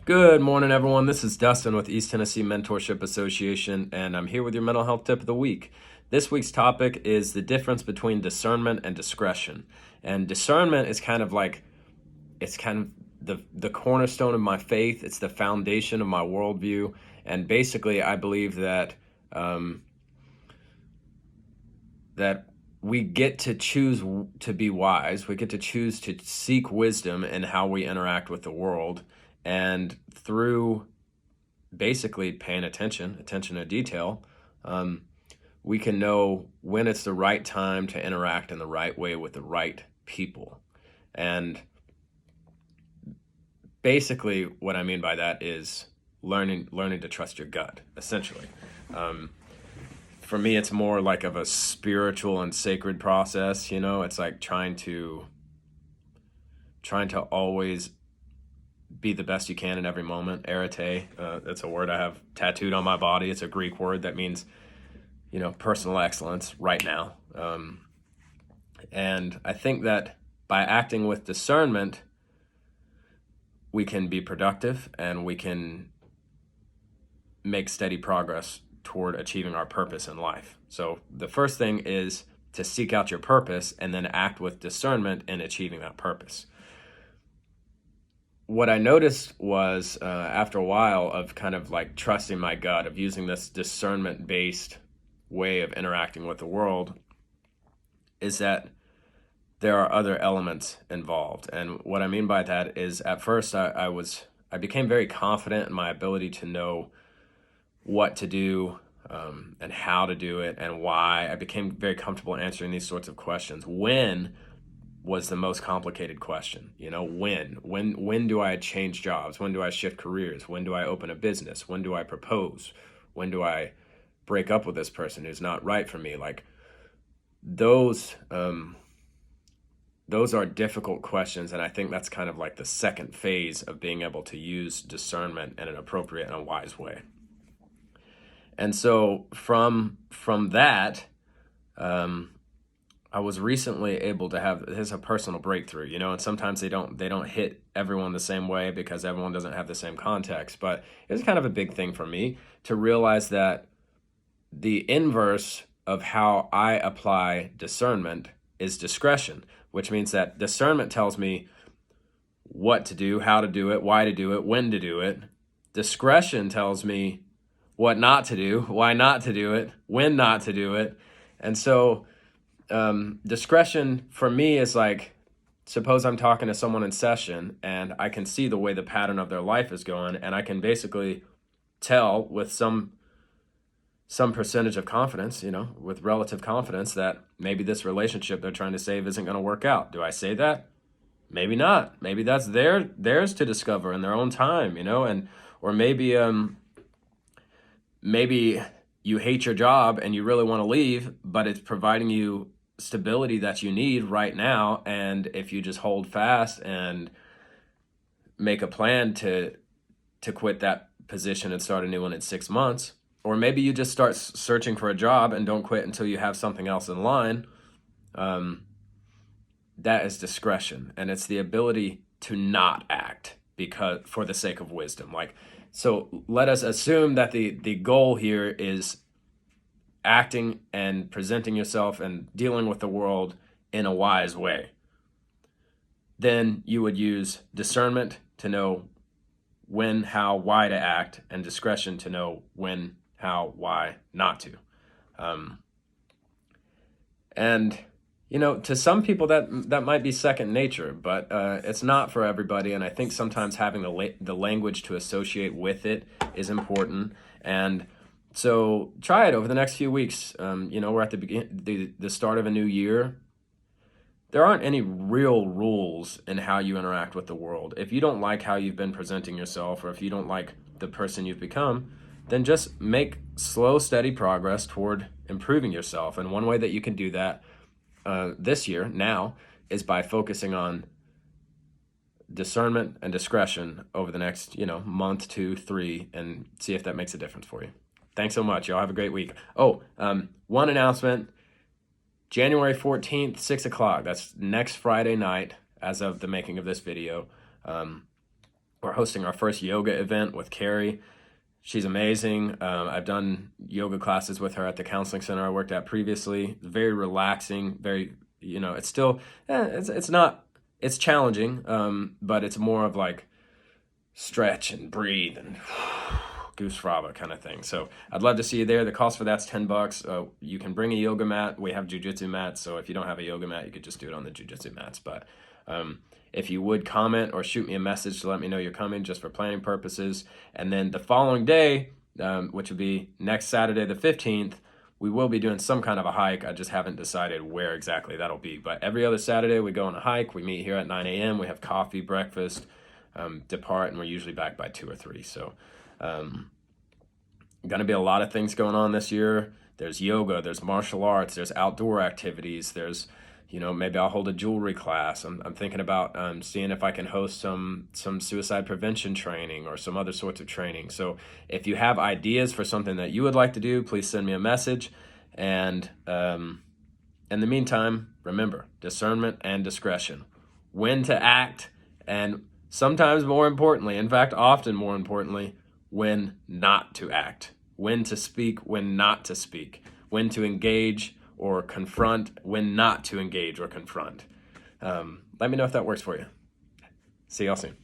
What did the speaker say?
Good morning, everyone. This is Dustin with East Tennessee Mentorship Association, and I'm here with your mental health tip of the week. This week's topic is the difference between discernment and discretion. And discernment is kind of the cornerstone of my faith. It's the foundation of my worldview. And basically, I believe that that we get to choose to be wise. We get to choose to seek wisdom in how we interact with the world. And through basically paying attention to detail, we can know when it's the right time to interact in the right way with the right people. And basically what I mean by that is learning to trust your gut, essentially. For me, it's more like of a spiritual and sacred process. It's like trying to always be the best you can in every moment. Arete, that's a word I have tattooed on my body. It's a Greek word that means, personal excellence right now. And I think that by acting with discernment, we can be productive and we can make steady progress toward achieving our purpose in life. So the first thing is to seek out your purpose and then act with discernment in achieving that purpose. What I noticed was after a while of kind of like trusting my gut, of using this discernment-based way of interacting with the world, is that there are other elements involved. And what I mean by that is at first I became very confident in my ability to know what to do and how to do it and why. I became very comfortable answering these sorts of questions. When was the most complicated question. When do I change jobs? When do I shift careers? When do I open a business? When do I propose? When do I break up with this person who's not right for me? Like those are difficult questions, and I think that's kind of like the second phase of being able to use discernment in an appropriate and a wise way. And so from that, I was recently able to have this a personal breakthrough, and sometimes they don't hit everyone the same way because everyone doesn't have the same context. But it was kind of a big thing for me to realize that the inverse of how I apply discernment is discretion, which means that discernment tells me what to do, how to do it, why to do it, when to do it. Discretion tells me what not to do, why not to do it, when not to do it. And so discretion for me is like, suppose I'm talking to someone in session and I can see the way the pattern of their life is going, and I can basically tell with some percentage of confidence, with relative confidence, that maybe this relationship they're trying to save isn't going to work out. Do I say that? Maybe not. Maybe that's theirs to discover in their own time, or maybe you hate your job and you really want to leave, but it's providing you stability that you need right now. And if you just hold fast and make a plan to quit that position and start a new one in 6 months, or maybe you just start searching for a job and don't quit until you have something else in line, that is discretion. And it's the ability to not act because for the sake of wisdom. So let us assume that the goal here is acting and presenting yourself and dealing with the world in a wise way. Then you would use discernment to know when, how, why to act, and discretion to know when, how, why not to. And to some people that might be second nature, but it's not for everybody. And I think sometimes having the language to associate with it is important. And so try it over the next few weeks. We're at the start of a new year. There aren't any real rules in how you interact with the world. If you don't like how you've been presenting yourself, or if you don't like the person you've become, then just make slow, steady progress toward improving yourself. And one way that you can do that this year now is by focusing on discernment and discretion over the next, month, 2, 3, and see if that makes a difference for you. Thanks so much. Y'all have a great week. One announcement. January 14th, 6 o'clock. That's next Friday night as of the making of this video. we're hosting our first yoga event with Carrie. She's amazing. I've done yoga classes with her at the counseling center I worked at previously. Very relaxing, very, it's still, it's challenging, but it's more of like stretch and breathe and goose fraba kind of thing. So I'd love to see you there. The cost for that's $10. You can bring a yoga mat. We have jujitsu mats. So if you don't have a yoga mat, you could just do it on the jujitsu mats. But if you would comment or shoot me a message to let me know you're coming just for planning purposes. And then the following day, which would be next Saturday, the 15th, we will be doing some kind of a hike. I just haven't decided where exactly that'll be. But every other Saturday we go on a hike. We meet here at 9 a.m. We have coffee, breakfast, depart, and we're usually back by 2 or 3. So going to be a lot of things going on this year. There's yoga, there's martial arts, there's outdoor activities, there's, maybe I'll hold a jewelry class. I'm thinking about seeing if I can host some suicide prevention training or some other sorts of training. So if you have ideas for something that you would like to do, please send me a message. And in the meantime, remember, discernment and discretion. When to act, and sometimes more importantly, in fact, often more importantly, when not to act. When to speak, when not to speak. When to engage or confront, when not to engage or confront. Let me know if that works for you. See y'all soon.